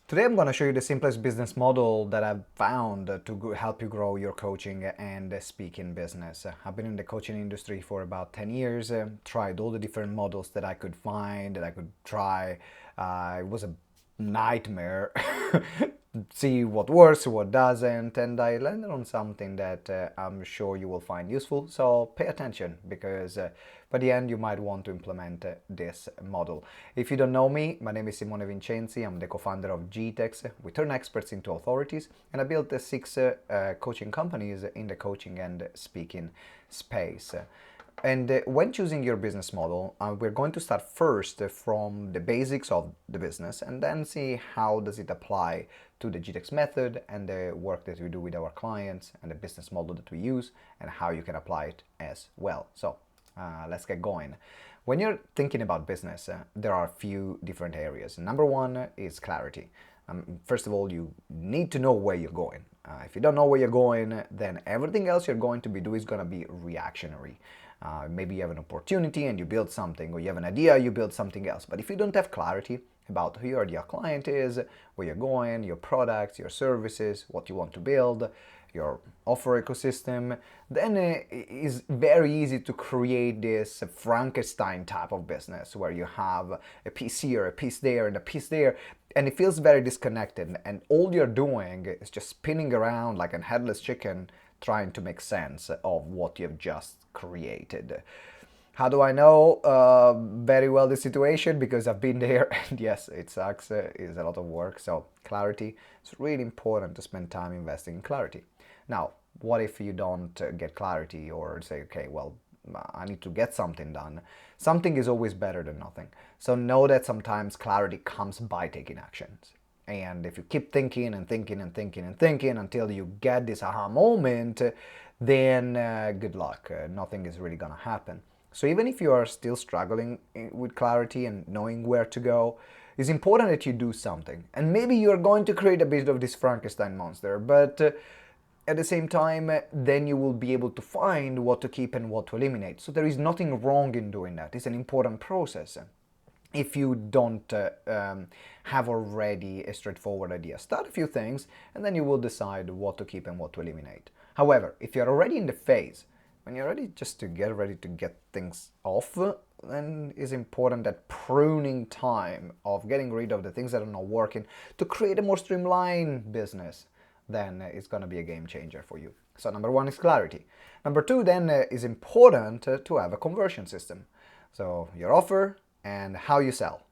Today I'm going to show you the simplest business model that I've found to help you grow your coaching and speaking business. I've been in the coaching industry for about 10 years, tried all the different models that I could find, that I could try. It was a nightmare. See what works, what doesn't, and I landed on something that I'm sure you will find useful. So pay attention because by the end you might want to implement this model. If you don't know me, my name is Simone Vincenzi. I'm the co-founder of GTeX. We turn experts into authorities, and I built six coaching companies in the coaching and speaking space. And when choosing your business model, we're going to start first from the basics of the business and then see how does it apply to the GTeX method and the work that we do with our clients and the business model that we use and how you can apply it as well. So let's get going. When you're thinking about business, there are a few different areas. Number one is clarity. First of all, you need to know where you're going. If you don't know where you're going, then everything else you're going to be doing is going to be reactionary. Maybe you have an opportunity and you build something, or you have an idea, you build something else. But if you don't have clarity about who your ideal client is, where you're going, your products, your services, what you want to build, your offer ecosystem, then it's very easy to create this Frankenstein type of business where you have a piece here, a piece there, and a piece there, and it feels very disconnected. And all you're doing is just spinning around like a headless chicken trying to make sense of what you've just created. How do I know very well the situation? Because I've been there, and yes, it sucks. It's a lot of work. So clarity, it's really important to spend time investing in clarity. Now, what if you don't get clarity or say, okay, well, I need to get something done? Something is always better than nothing. So know that sometimes clarity comes by taking actions. And if you keep thinking and thinking and thinking and thinking until you get this aha moment, then good luck. Nothing is really going to happen. So even if you are still struggling with clarity and knowing where to go, it's important that you do something. And maybe you're going to create a bit of this Frankenstein monster, but at the same time, then you will be able to find what to keep and what to eliminate. So there is nothing wrong in doing that. It's an important process. If you don't have already a straightforward idea, start a few things and then you will decide what to keep and what to eliminate. However, if you're already in the phase when you're ready just to get ready to get things off, then it's important that pruning time of getting rid of the things that are not working to create a more streamlined business, then it's going to be a game changer for you. So number one is clarity. Number two then is important to have a conversion system. So your offer and how you sell.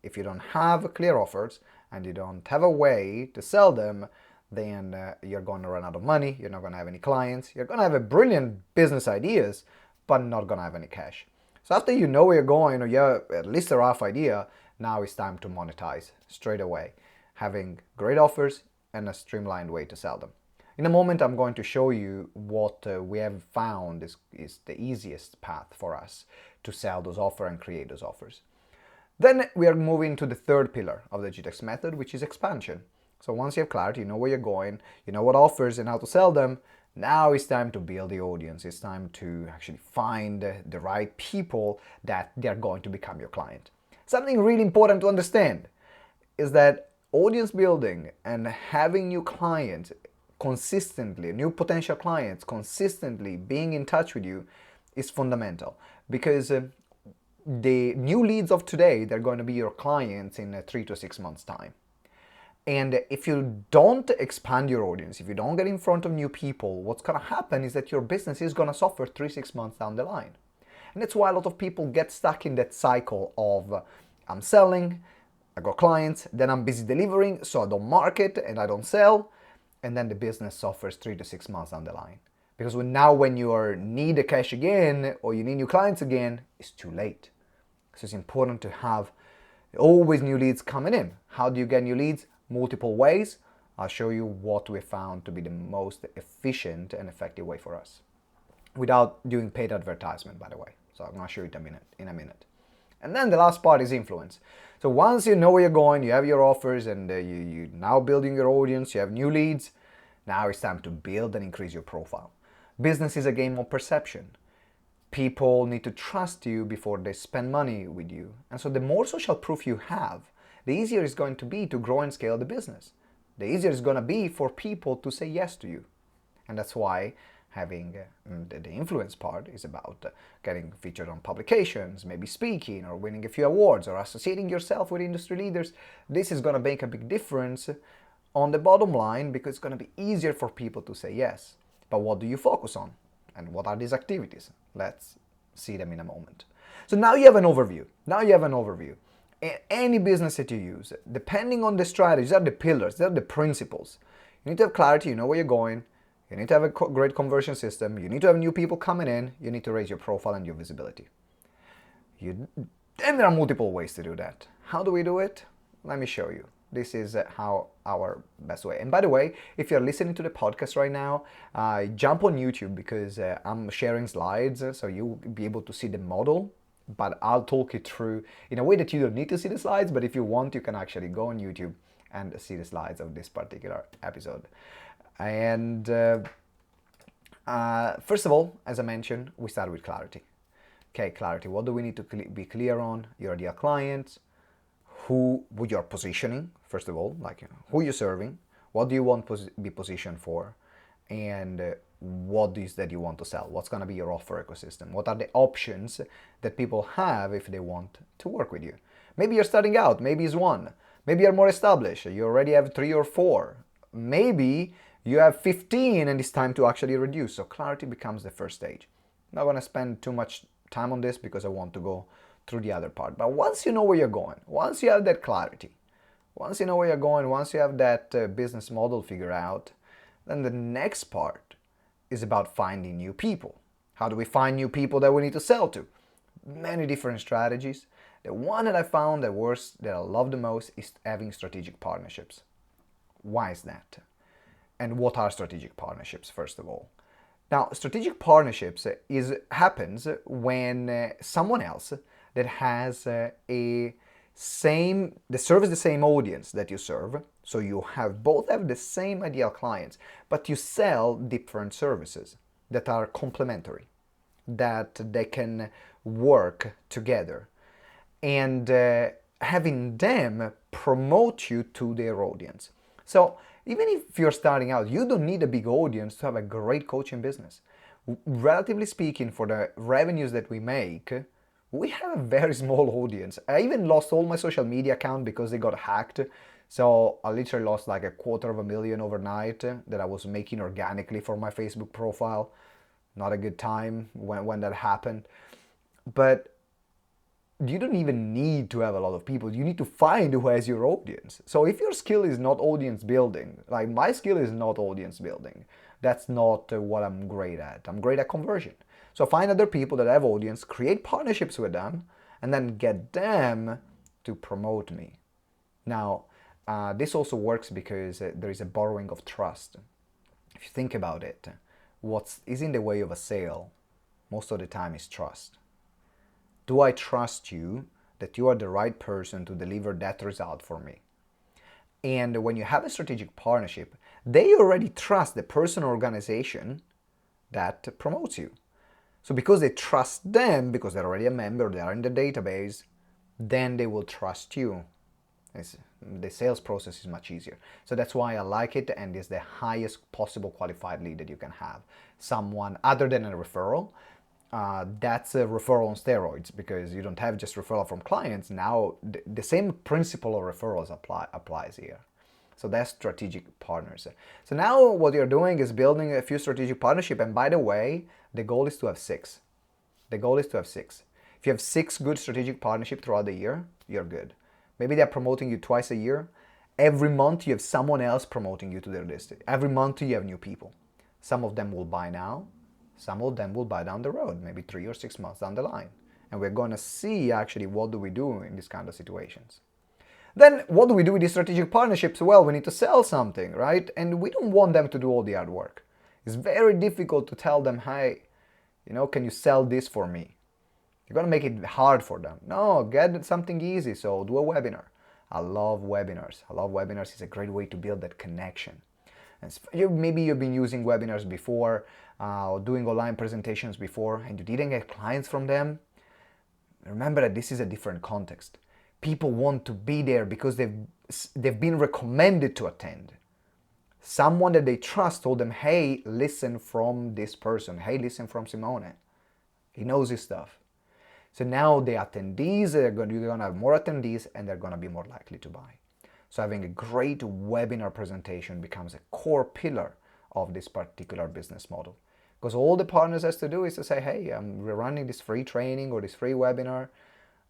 If you don't have clear offers and you don't have a way to sell them, then you're going to run out of money, you're not going to have any clients, you're going to have a brilliant business ideas, but not going to have any cash. So after you know where you're going, or you have at least a rough idea, now it's time to monetize straight away, having great offers and a streamlined way to sell them. In a moment, I'm going to show you what we have found is the easiest path for us to sell those offers and create those offers. Then we are moving to the third pillar of the GTeX method, which is expansion. So once you have clarity, you know where you're going, you know what offers and how to sell them, now it's time to build the audience. It's time to actually find the right people that they're going to become your client. Something really important to understand is that audience building and having new clients consistently, new potential clients consistently being in touch with you is fundamental, because the new leads of today, they're going to be your clients in 3 to 6 months time. And if you don't expand your audience, if you don't get in front of new people, what's going to happen is that your business is going to suffer 3-6 months down the line. And that's why a lot of people get stuck in that cycle of I'm selling, I got clients, then I'm busy delivering, so I don't market and I don't sell, and then the business suffers 3 to 6 months down the line. Because when you need the cash again or you need new clients again, it's too late. So it's important to have always new leads coming in. How do you get new leads? Multiple ways. I'll show you what we found to be the most efficient and effective way for us, without doing paid advertisement, by the way. So I'm going to show you it in a minute. And then the last part is influence. So once you know where you're going, you have your offers, and you're now building your audience, you have new leads, now it's time to build and increase your profile. Business is a game of perception. People need to trust you before they spend money with you. And so the more social proof you have, the easier it's going to be to grow and scale the business. The easier it's going to be for people to say yes to you. And that's why having the influence part is about getting featured on publications, maybe speaking or winning a few awards or associating yourself with industry leaders. This is going to make a big difference on the bottom line because it's going to be easier for people to say yes. But what do you focus on? And what are these activities? Let's see them in a moment. So now you have an overview. Any business that you use, depending on the strategies, are the pillars, they're the principles. You need to have clarity, you know where you're going. You need to have a great conversion system. You need to have new people coming in. You need to raise your profile and your visibility. And there are multiple ways to do that. How do we do it? Let me show you. This is how our best way. And by the way, if you're listening to the podcast right now, jump on YouTube because I'm sharing slides so you'll be able to see the model. But I'll talk it through in a way that you don't need to see the slides. But if you want, you can actually go on YouTube and see the slides of this particular episode. And first of all, as I mentioned, we start with clarity. Okay, clarity. What do we need to be clear on? Your ideal clients, who you're positioning, first of all, like who you're serving, what do you want to be positioned for, and what is that you want to sell? What's going to be your offer ecosystem? What are the options that people have if they want to work with you? Maybe you're starting out, maybe it's one. Maybe you're more established, you already have 3 or 4. Maybe you have 15 and it's time to actually reduce. So clarity becomes the first stage. I'm not going to spend too much time on this because I want to go through the other part. But once you know where you're going, once you have that clarity, once you know where you're going, once you have that business model figured out, then the next part is about finding new people. How do we find new people that we need to sell to? Many different strategies. The one that I found that works, that I love the most, is having strategic partnerships. Why is that? And what are strategic partnerships, first of all? Now, strategic partnerships happens when someone else that has that serves the same audience that you serve, so you both have the same ideal clients, but you sell different services that are complementary, that they can work together, and having them promote you to their audience. So even if you're starting out, you don't need a big audience to have a great coaching business. Relatively speaking, for the revenues that we make, we have a very small audience. I even lost all my social media account because they got hacked. So I literally lost like $250,000 overnight that I was making organically for my Facebook profile. Not a good time when that happened. But you don't even need to have a lot of people. You need to find who has your audience. So if your skill is not audience building, like my skill is not audience building, that's not what I'm great at. I'm great at conversion. So find other people that have audience, create partnerships with them, and then get them to promote me. Now, this also works because there is a borrowing of trust. If you think about it, what is in the way of a sale most of the time is trust. Do I trust you that you are the right person to deliver that result for me? And when you have a strategic partnership, they already trust the person or organization that promotes you. So because they trust them, because they're already a member, they are in the database, then they will trust you. The sales process is much easier. So that's why I like it, and it's the highest possible qualified lead that you can have. Someone other than a referral. That's a referral on steroids, because you don't have just referral from clients. Now the same principle of referrals applies here. So that's strategic partners. So now what you're doing is building a few strategic partnerships. And by the way, the goal is to have 6. The goal is to have 6. If you have 6 good strategic partnerships throughout the year, you're good. Maybe they're promoting you twice a year. Every month you have someone else promoting you to their list. Every month you have new people. Some of them will buy now. Some of them will buy down the road, maybe 3 or 6 months down the line. And we're going to see actually what do we do in these kind of situations. Then what do we do with these strategic partnerships? Well, we need to sell something, right? And we don't want them to do all the hard work. It's very difficult to tell them, hey, can you sell this for me? You're going to make it hard for them. No, get something easy. So do a webinar. I love webinars. It's a great way to build that connection. Maybe you've been using webinars before, doing online presentations before, and you didn't get clients from them. Remember that this is a different context. People want to be there because they've been recommended to attend. Someone that they trust told them, hey, listen from this person. Hey, listen from Simone. He knows his stuff. So now the attendees, you're going to have more attendees and they're going to be more likely to buy. So having a great webinar presentation becomes a core pillar of this particular business model. Because all the partners has to do is to say, hey, we're running this free training or this free webinar.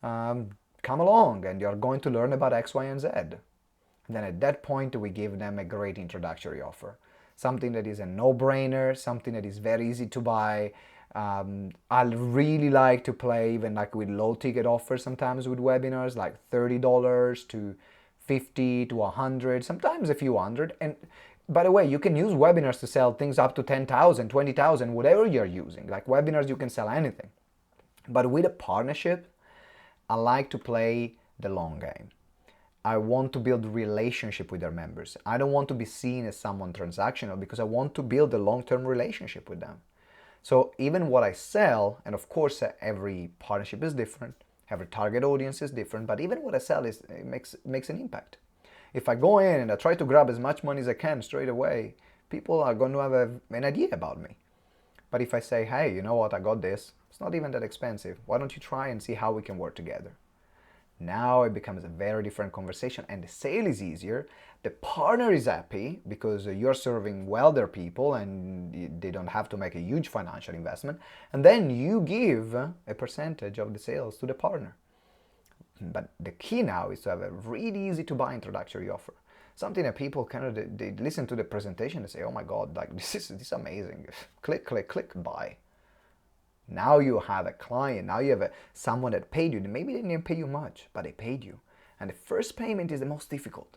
Come along and you're going to learn about X, Y, and Z. And then at that point, we give them a great introductory offer. Something that is a no-brainer, something that is very easy to buy. I really like to play even like with low-ticket offers sometimes with webinars, like $30 to $50 to $100, sometimes a few hundred. And by the way, you can use webinars to sell things up to 10,000, 20,000, whatever you're using. Like webinars, you can sell anything. But with a partnership, I like to play the long game. I want to build relationship with their members. I don't want to be seen as someone transactional because I want to build a long-term relationship with them. So even what I sell, and of course every partnership is different, every target audience is different, but even what I sell makes an impact. If I go in and I try to grab as much money as I can straight away, people are going to have an idea about me. But if I say, hey, you know what, I got this, it's not even that expensive. Why don't you try and see how we can work together? Now it becomes a very different conversation and the sale is easier. The partner is happy because you're serving well their people and they don't have to make a huge financial investment. And then you give a percentage of the sales to the partner. But the key now is to have a really easy to buy introductory offer. Something that people they listen to the presentation and say, oh my God, like this is amazing. Click, click, click, buy. Now you have a client, now you have someone that paid you. Maybe they didn't pay you much, but they paid you. And the first payment is the most difficult.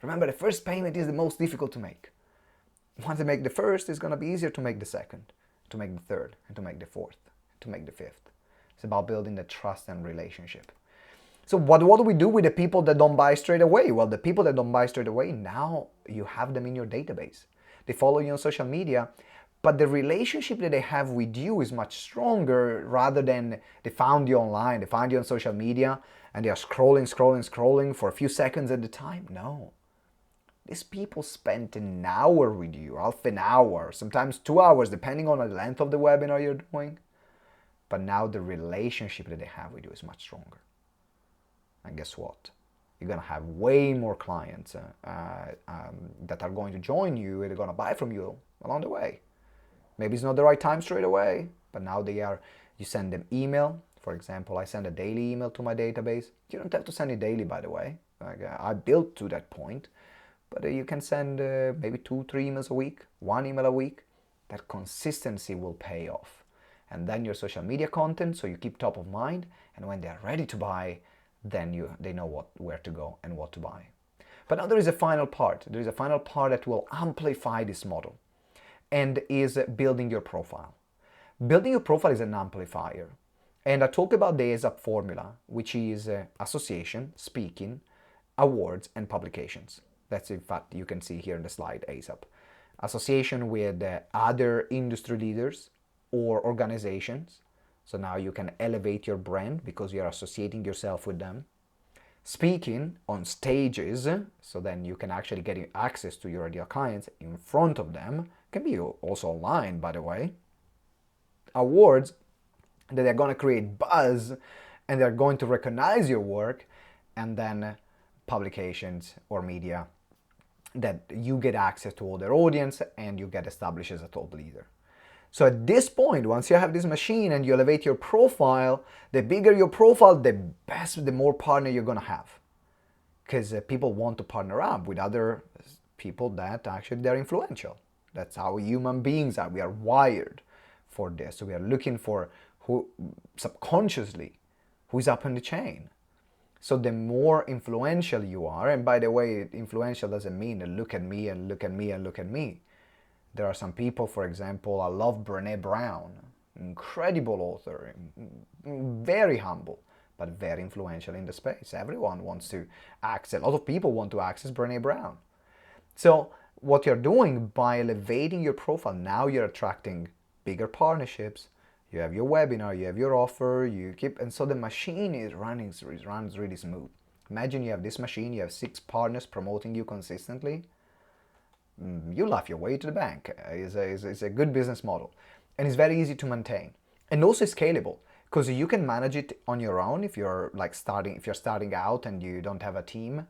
Remember, the first payment is the most difficult to make. Once you make the first, it's going to be easier to make the second, to make the third, and to make the fourth, to make the fifth. It's about building the trust and relationship. So what do we do with the people that don't buy straight away? Well, the people that don't buy straight away, now you have them in your database. They follow you on social media, but the relationship that they have with you is much stronger rather than they found you online, they found you on social media, and they are scrolling for a few seconds at a time. No. These people spent an hour with you, half an hour, sometimes 2 hours, depending on the length of the webinar you're doing. But now the relationship that they have with you is much stronger. And guess what? You're going to have way more clients that are going to join you and they're going to buy from you along the way. Maybe it's not the right time straight away, but now you send them email. For example, I send a daily email to my database. You don't have to send it daily, by the way. I built to that point. But you can send maybe 2-3 emails a week, 1 email a week. That consistency will pay off. And then your social media content, so you keep top of mind. And when they're ready to buy, then they know where to go and what to buy. But now there is a final part. There is a final part that will amplify this model and is building your profile. Building your profile is an amplifier. And I talked about the ASAP formula, which is association, speaking, awards, and publications. That's in fact, you can see here in the slide, ASAP. Association with other industry leaders or organizations. So now you can elevate your brand because you're associating yourself with them. Speaking on stages, so then you can actually get access to your ideal clients in front of them. Can be also online, by the way. Awards, that they're going to create buzz and they're going to recognize your work. And then publications or media that you get access to all their audience and you get established as a thought leader. So at this point, once you have this machine and you elevate your profile, the bigger your profile, the more partner you're going to have. Because people want to partner up with other people that actually they're influential. That's how human beings are. We are wired for this. So we are looking for who subconsciously, who's up in the chain. So the more influential you are, and by the way, influential doesn't mean look at me and look at me and look at me. There are some people, for example, I love Brené Brown, incredible author, very humble, but very influential in the space. Everyone wants to access, a lot of people want to access Brené Brown. So what you're doing by elevating your profile, now you're attracting bigger partnerships. You have your webinar, you have your offer, and so the machine runs really smooth. Imagine you have this machine, you have 6 partners promoting you consistently. You laugh your way to the bank. It's a good business model. And it's very easy to maintain. And also scalable, because you can manage it on your own if you're starting out and you don't have a team.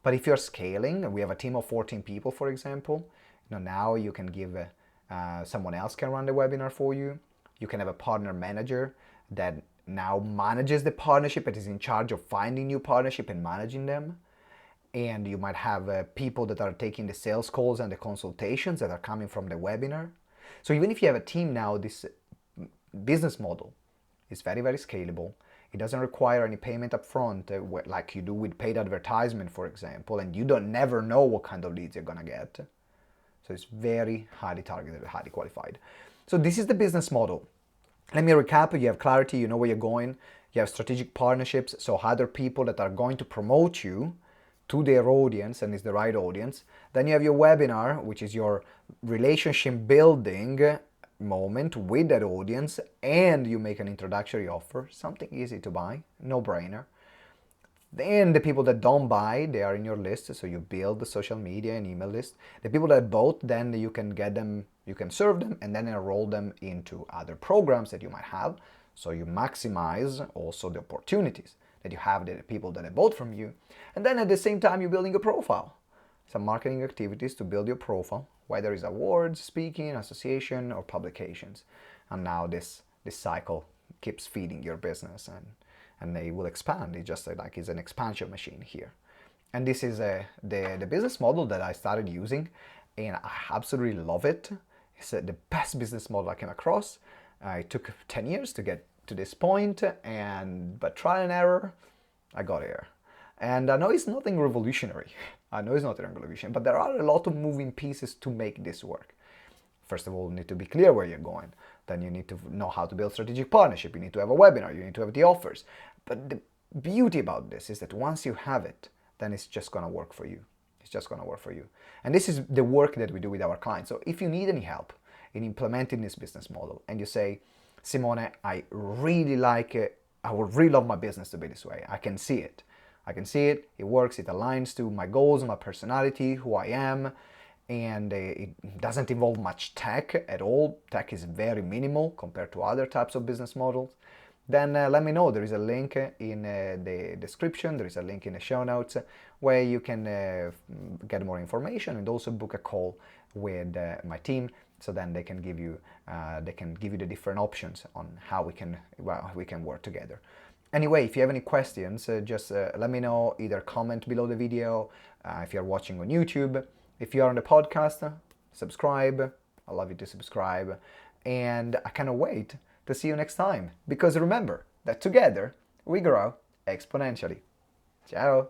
But if you're scaling, we have a team of 14 people, for example, now you can give someone else can run the webinar for you. You can have a partner manager that now manages the partnership and is in charge of finding new partnership and managing them. And you might have people that are taking the sales calls and the consultations that are coming from the webinar. So even if you have a team now, this business model is very, very scalable. It doesn't require any payment up front, like you do with paid advertisement, for example, and you don't never know what kind of leads you're gonna get. So it's very highly targeted, highly qualified. So this is the business model. Let me recap. You have clarity, you know where you're going. You have strategic partnerships, so other people that are going to promote you to their audience and is the right audience. Then you have your webinar, which is your relationship building moment with that audience, and you make an introductory offer, something easy to buy, no brainer. Then the people that don't buy, they are in your list, so you build the social media and email list. The people that bought, then you can get them, you can serve them, and then enroll them into other programs that you might have, so you maximize also the opportunities that you have, the people that have bought from you. And then at the same time, you're building a profile, some marketing activities to build your profile, whether it's awards, speaking, association, or publications. And now this cycle keeps feeding your business, and they will expand. It's just like it's an expansion machine here. And this is the business model that I started using, and I absolutely love it. It's the best business model I came across. It took 10 years to get to this point, but trial and error, I got here. And I know it's nothing revolutionary. I know it's not revolutionary, but there are a lot of moving pieces to make this work. First of all, you need to be clear where you're going. Then you need to know how to build strategic partnership. You need to have a webinar. You need to have the offers. But the beauty about this is that once you have it, then it's just going to work for you. It's just going to work for you. And this is the work that we do with our clients. So if you need any help in implementing this business model and you say, Simone, I really like it. I would really love my business to be this way. I can see it. I can see it. It works. It aligns to my goals, my personality, who I am. And it doesn't involve much tech at all. Tech is very minimal compared to other types of business models. Then let me know. There is a link in the description. There is a link in the show notes where you can get more information and also book a call with my team. So then they can give you the different options on how we can work together. Anyway, if you have any questions, just let me know. Either comment below the video if you're watching on YouTube. If you're on the podcast, subscribe. I love you to subscribe. And I cannot wait to see you next time. Because remember that together we grow exponentially. Ciao.